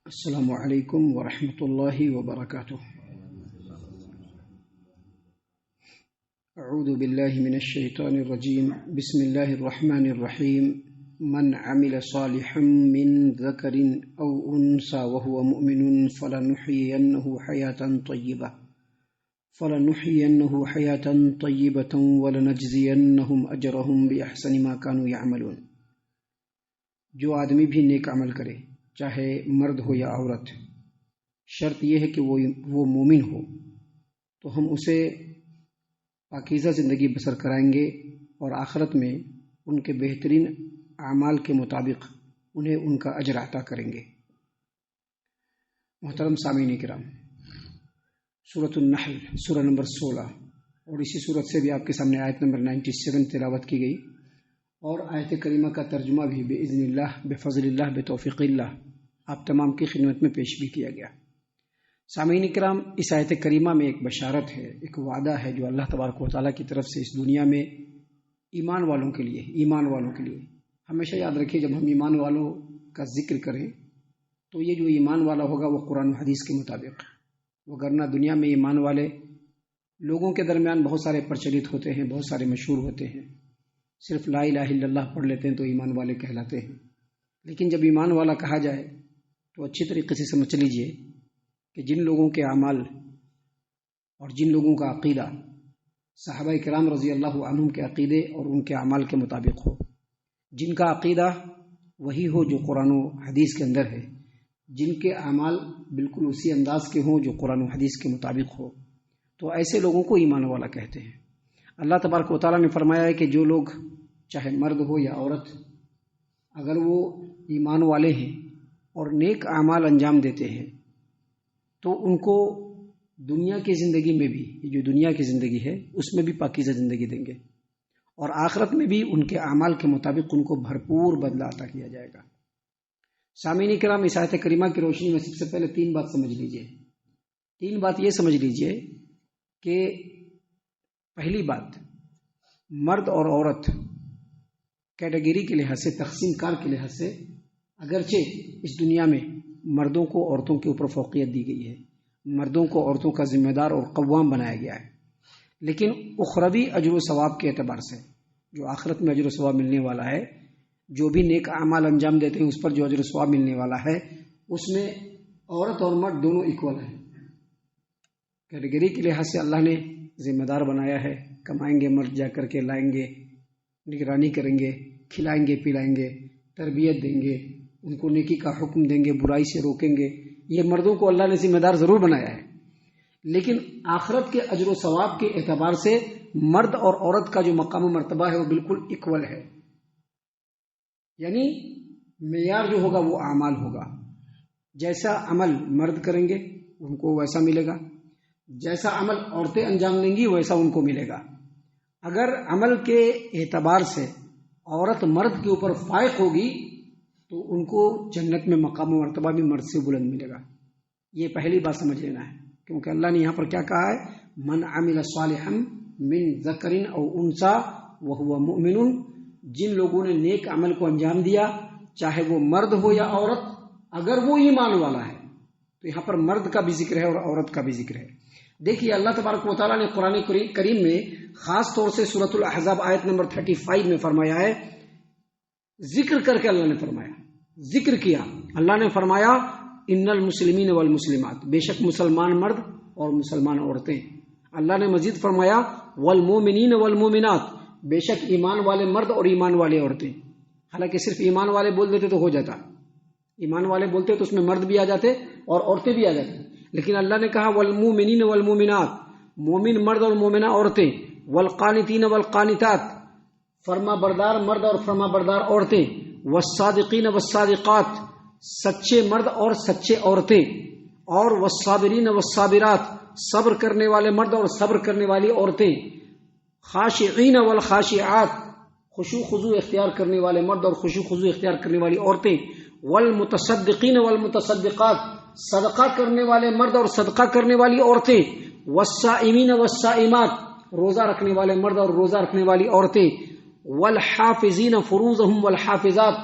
السلام علیکم ورحمۃ اللہ وبرکاتہ۔ اعوذ باللہ من الشیطان الرجیم، بسم اللہ الرحمن الرحیم۔ من عمل صالحا من ذکر او انثى وهو مؤمن فلنحيينه حیاة طیبة ولنجزینهم اجرهم بأحسن ما كانوا يعملون۔ جو آدمی بھی نیک عمل کرے، چاہے مرد ہو یا عورت، شرط یہ ہے کہ وہ مومن ہو، تو ہم اسے پاکیزہ زندگی بسر کرائیں گے اور آخرت میں ان کے بہترین اعمال کے مطابق انہیں ان کا اجر عطا کریں گے۔ محترم سامعین کرام، سورۃ النحل سورہ نمبر 16 اور اسی سورت سے بھی آپ کے سامنے آیت نمبر 97 تلاوت کی گئی، اور آیت کریمہ کا ترجمہ بھی بإذن اللہ، بفضل اللہ، بتوفیق اللہ آپ تمام کی خدمت میں پیش بھی کیا گیا۔ سامعین کرام، اس آیت کریمہ میں ایک بشارت ہے، ایک وعدہ ہے جو اللہ تبارک و تعالیٰ کی طرف سے اس دنیا میں ایمان والوں کے لیے ہمیشہ یاد رکھیے، جب ہم ایمان والوں کا ذکر کریں تو یہ جو ایمان والا ہوگا وہ قرآن و حدیث کے مطابق، وگرنہ دنیا میں ایمان والے لوگوں کے درمیان بہت سارے پرچلت ہوتے ہیں، بہت سارے مشہور ہوتے ہیں، صرف لا الہ الا اللہ پڑھ لیتے ہیں تو ایمان والے کہلاتے ہیں۔ لیکن جب ایمان والا کہا جائے تو اچھی طریقے سے سمجھ لیجئے کہ جن لوگوں کے اعمال اور جن لوگوں کا عقیدہ صحابہ کرام رضی اللہ عنہم کے عقیدے اور ان کے اعمال کے مطابق ہو، جن کا عقیدہ وہی ہو جو قرآن و حدیث کے اندر ہے، جن کے اعمال بالکل اسی انداز کے ہوں جو قرآن و حدیث کے مطابق ہو، تو ایسے لوگوں کو ایمان والا کہتے ہیں۔ اللہ تبارک و تعالیٰ نے فرمایا ہے کہ جو لوگ، چاہے مرد ہو یا عورت، اگر وہ ایمان والے ہیں اور نیک اعمال انجام دیتے ہیں تو ان کو دنیا کی زندگی میں بھی، یہ جو دنیا کی زندگی ہے اس میں بھی پاکیزہ زندگی دیں گے، اور آخرت میں بھی ان کے اعمال کے مطابق ان کو بھرپور بدلہ عطا کیا جائے گا۔ سامعین کرام، اس آیت کریمہ کی روشنی میں سب سے پہلے تین بات یہ سمجھ لیجئے کہ پہلی بات، مرد اور عورت کیٹیگری کے لحاظ سے، تقسیم کار کے لحاظ سے اگرچہ اس دنیا میں مردوں کو عورتوں کے اوپر فوقیت دی گئی ہے، مردوں کو عورتوں کا ذمہ دار اور قوام بنایا گیا ہے، لیکن اخروی اجر و ثواب کے اعتبار سے، جو آخرت میں اجر و ثواب ملنے والا ہے، جو بھی نیک اعمال انجام دیتے ہیں اس پر جو اجر و ثواب ملنے والا ہے، اس میں عورت اور مرد دونوں ایکول ہیں۔ کیٹیگری کے لحاظ سے اللہ نے ذمہ دار بنایا ہے، کمائیں گے مرد، جا کر کے لائیں گے، نگرانی کریں گے، کھلائیں گے، پلائیں گے، تربیت دیں گے، ان کو نیکی کا حکم دیں گے، برائی سے روکیں گے، یہ مردوں کو اللہ نے ذمہ دار ضرور بنایا ہے، لیکن آخرت کے اجر و ثواب کے اعتبار سے مرد اور عورت کا جو مقام و مرتبہ ہے وہ بالکل ایکول ہے، یعنی معیار جو ہوگا وہ اعمال ہوگا۔ جیسا عمل مرد کریں گے ان کو ویسا ملے گا، جیسا عمل عورتیں انجام دیں گی ویسا ان کو ملے گا۔ اگر عمل کے اعتبار سے عورت مرد کے اوپر فائق ہوگی تو ان کو جنت میں مقام و مرتبہ بھی مرد سے بلند ملے گا۔ یہ پہلی بات سمجھ لینا ہے، کیونکہ اللہ نے یہاں پر کیا کہا ہے، من عمل صالحا من ذکر او انثى وهو مؤمن، جن لوگوں نے نیک عمل کو انجام دیا، چاہے وہ مرد ہو یا عورت، اگر وہ ایمان والا ہے، تو یہاں پر مرد کا بھی ذکر ہے اور عورت کا بھی ذکر ہے۔ دیکھیے، اللہ تبارک و تعالیٰ نے قرآن کریم میں خاص طور سے سورۃ الاحزاب آیت نمبر 35 میں فرمایا ہے، ذکر کر کے اللہ نے فرمایا، ذکر کیا، اللہ نے فرمایا ان المسلمین والمسلمات، بے شک مسلمان مرد اور مسلمان عورتیں۔ اللہ نے مزید فرمایا والمومنین والمومنات، بے شک ایمان والے مرد اور ایمان والے عورتیں۔ حالانکہ صرف ایمان والے بول دیتے تو ہو جاتا، ایمان والے بولتے تو اس میں مرد بھی آ جاتے اور عورتیں بھی آ جاتی، لیکن اللہ نے کہا والمومنین والمومنات، مومن مرد اور مومنہ عورتیں، والقانتین والقانتات، فرما بردار مرد اور فرما بردار عورتیں، والصادقین والصادقات، سچے مرد اور سچے عورتیں، اور والصابرین والصابرات، صبر کرنے والے مرد اور صبر کرنے والی عورتیں، خاشعین والخاشعات، خشوع خضوع اختیار کرنے والے مرد اور خشوع خضوع اختیار کرنے والی عورتیں، والمتصدقین والمتصدقات، صدقہ کرنے والے مرد اور صدقہ کرنے والی عورتیں، والصائمین والصائمات، روزہ رکھنے والے مرد اور روزہ رکھنے والی عورتیں، والحافظین فروجہم والحافظات،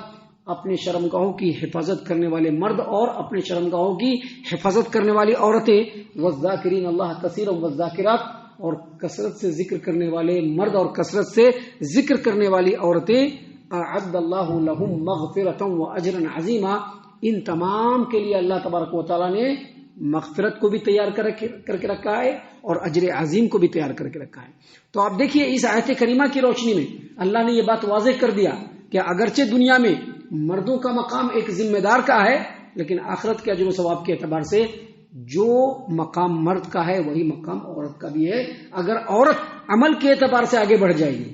اپنے شرمگاہوں کی حفاظت کرنے والے مرد اور اپنے شرمگاہوں کی حفاظت کرنے والی عورتیں، والذاکرین اللہ کثیرا والذاکرات، اور کثرت سے ذکر کرنے والے مرد اور کثرت سے ذکر کرنے والی عورتیں، اعد اللہ لہم مغفرۃ واجرا عظیما، ان تمام کے لیے اللہ تبارک و تعالیٰ نے مغفرت کو بھی تیار کر کے رکھا ہے اور اجر عظیم کو بھی تیار کر کے رکھا ہے۔ تو آپ دیکھیے اس آیت کریمہ کی روشنی میں اللہ نے یہ بات واضح کر دیا کہ اگرچہ دنیا میں مردوں کا مقام ایک ذمہ دار کا ہے، لیکن آخرت کے اجر و ثواب کے اعتبار سے جو مقام مرد کا ہے وہی مقام عورت کا بھی ہے۔ اگر عورت عمل کے اعتبار سے آگے بڑھ جائے گی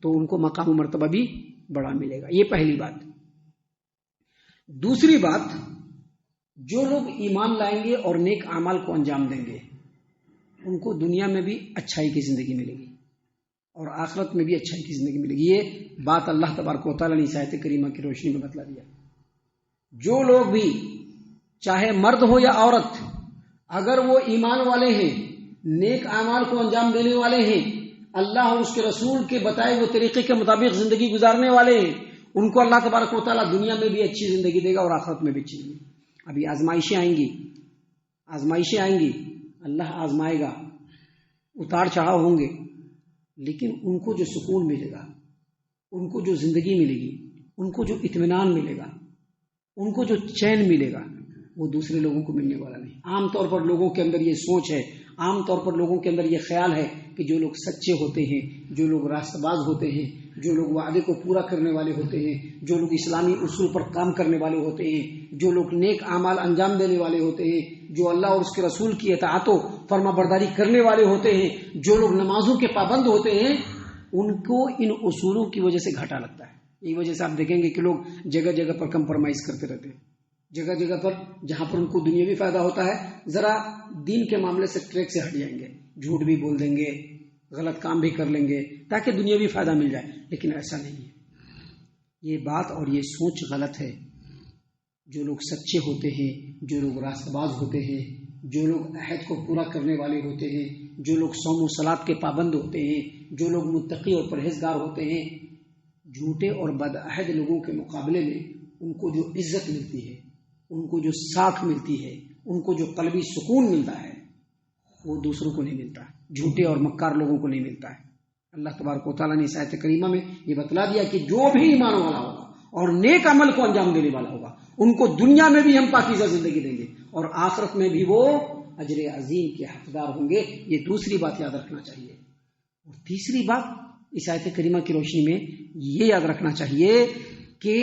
تو ان کو مقام و مرتبہ بھی بڑا ملے گا۔ یہ پہلی بات۔ دوسری بات، جو لوگ ایمان لائیں گے اور نیک اعمال کو انجام دیں گے ان کو دنیا میں بھی اچھائی کی زندگی ملے گی اور آخرت میں بھی اچھائی کی زندگی ملے گی۔ یہ بات اللہ تبارک و تعالیٰ نے اس آیت کریمہ کی روشنی میں بتلا دیا۔ جو لوگ بھی چاہے مرد ہو یا عورت، اگر وہ ایمان والے ہیں، نیک اعمال کو انجام دینے والے ہیں، اللہ اور اس کے رسول کے بتائے ہوئے طریقے کے مطابق زندگی گزارنے والے ہیں، ان کو اللہ تبارک و تعالیٰ دنیا میں بھی اچھی زندگی دے گا اور آخرت میں بھی اچھی زندگی۔ ابھی آزمائشیں آئیں گی، اللہ آزمائے گا، اتار چڑھاؤ ہوں گے، لیکن ان کو جو سکون ملے گا، ان کو جو زندگی ملے گی، ان کو جو اطمینان ملے گا، ان کو جو چین ملے گا، وہ دوسرے لوگوں کو ملنے والا نہیں۔ عام طور پر لوگوں کے اندر یہ سوچ ہے، عام طور پر لوگوں کے اندر یہ خیال ہے کہ جو لوگ سچے ہوتے ہیں، جو لوگ راست باز ہوتے ہیں، جو لوگ وعدے کو پورا کرنے والے ہوتے ہیں، جو لوگ اسلامی اصول پر کام کرنے والے ہوتے ہیں، جو لوگ نیک اعمال انجام دینے والے ہوتے ہیں، جو اللہ اور اس کے رسول کی اطاعت و فرما برداری کرنے والے ہوتے ہیں، جو لوگ نمازوں کے پابند ہوتے ہیں، ان کو ان اصولوں کی وجہ سے گھاٹا لگتا ہے۔ یہی وجہ سے آپ دیکھیں گے کہ لوگ جگہ جگہ پر کمپرومائز کرتے رہتے ہیں، جگہ جگہ پر جہاں پر ان کو دنیاوی فائدہ ہوتا ہے ذرا دین کے معاملے سے ٹریک سے ہٹ جائیں گے، جھوٹ بھی بول دیں گے، غلط کام بھی کر لیں گے تاکہ دنیاوی فائدہ مل جائے، لیکن ایسا نہیں ہے۔ یہ بات اور یہ سوچ غلط ہے۔ جو لوگ سچے ہوتے ہیں، جو لوگ راست باز ہوتے ہیں، جو لوگ عہد کو پورا کرنے والے ہوتے ہیں، جو لوگ صوم و صلاۃ کے پابند ہوتے ہیں، جو لوگ متقی اور پرہیزگار ہوتے ہیں، جھوٹے اور بدعہد لوگوں کے مقابلے میں ان کو جو عزت ملتی ہے، ان کو جو ساکھ ملتی ہے، ان کو جو قلبی سکون ملتا ہے، وہ دوسروں کو نہیں ملتا، جھوٹے اور مکار لوگوں کو نہیں ملتا ہے۔ اللہ تبارک و تعالیٰ نے اس آیت کریمہ میں یہ بتلا دیا کہ جو بھی ایمان والا ہوگا اور نیک عمل کو انجام دینے والا ہوگا ان کو دنیا میں بھی ہم پاکیزہ زندگی دیں گے اور آخرت میں بھی وہ اجر عظیم کے حقدار ہوں گے۔ یہ دوسری بات یاد رکھنا چاہیے۔ اور تیسری بات اس آیت کریمہ کی روشنی میں یہ یاد رکھنا چاہیے کہ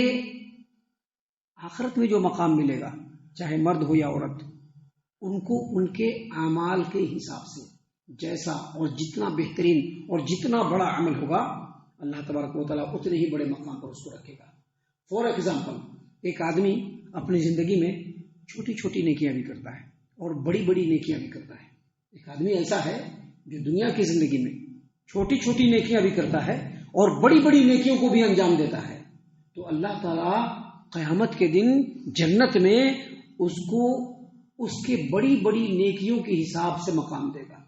آخرت میں جو مقام ملے گا، چاہے مرد ہو یا عورت، ان کو ان کے اعمال کے حساب سے جیسا اور جتنا بہترین اور جتنا بڑا عمل ہوگا اللہ تبارک و تعالیٰ اتنے ہی بڑے مقام پر اس کو رکھے گا۔ فار ایگزامپل، ایک آدمی اپنی زندگی میں چھوٹی چھوٹی نیکیاں بھی کرتا ہے اور بڑی بڑی نیکیاں بھی کرتا ہے۔ ایک آدمی ایسا ہے جو دنیا کی زندگی میں چھوٹی چھوٹی نیکیاں بھی کرتا ہے اور بڑی بڑی نیکیوں کو بھی انجام دیتا ہے، تو اللہ تعالیٰ قیامت کے دن جنت میں اس کو اس کے بڑی بڑی نیکیوں کے حساب سے مقام دے گا،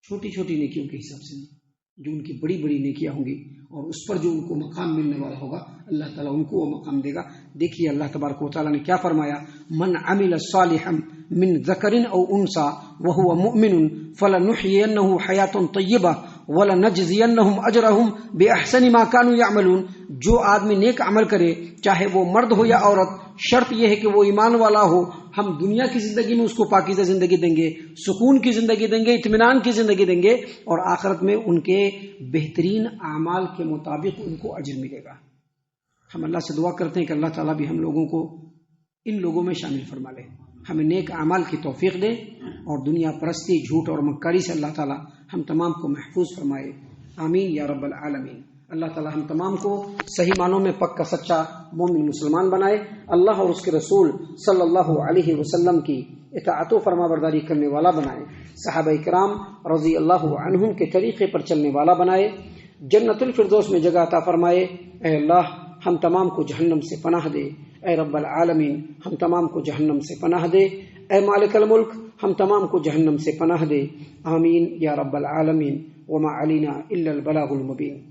چھوٹی چھوٹی نیکیوں کے حساب سے نہیں، جو ان کی بڑی بڑی نیکیاں ہوں گی اور اس پر جو ان کو مقام ملنے والا ہوگا اللہ تعالیٰ ان کو وہ مقام دے گا۔ دیکھیے اللہ تبارک و تعالیٰ نے کیا فرمایا، من عمل صالحا من ذکر او انثى وهو مؤمن فلنحيينه حیاة طیبہ ولنجزینہم اجرہم باحسن ما كانوا يعملون۔ جو آدمی نیک عمل کرے چاہے وہ مرد ہو یا عورت، شرط یہ ہے کہ وہ ایمان والا ہو، ہم دنیا کی زندگی میں اس کو پاکیزہ زندگی دیں گے، سکون کی زندگی دیں گے، اطمینان کی زندگی دیں گے، اور آخرت میں ان کے بہترین اعمال کے مطابق ان کو اجر ملے گا۔ ہم اللہ سے دعا کرتے ہیں کہ اللہ تعالیٰ بھی ہم لوگوں کو ان لوگوں میں شامل فرما لے، ہمیں نیک اعمال کی توفیق دے اور دنیا پرستی، جھوٹ اور مکاری سے اللہ تعالیٰ ہم تمام کو محفوظ فرمائے۔ آمین یا رب العالمین۔ اللہ تعالیٰ ہم تمام کو صحیح معنوں میں پکا سچا مومن مسلمان بنائے، اللہ اور اس کے رسول صلی اللہ علیہ وسلم کی اطاعت و فرما برداری کرنے والا بنائے، صحابہ کرام رضی اللہ عنہم کے طریقے پر چلنے والا بنائے، جنت الفردوس میں جگہ عطا فرمائے۔ اے اللہ ہم تمام کو جہنم سے پناہ دے، اے رب العالمین ہم تمام کو جہنم سے پناہ دے، اے مالک الملک ہم تمام کو جہنم سے پناہ دے۔ آمین یا رب العالمین۔ وما علینا الا البلاغ المبین۔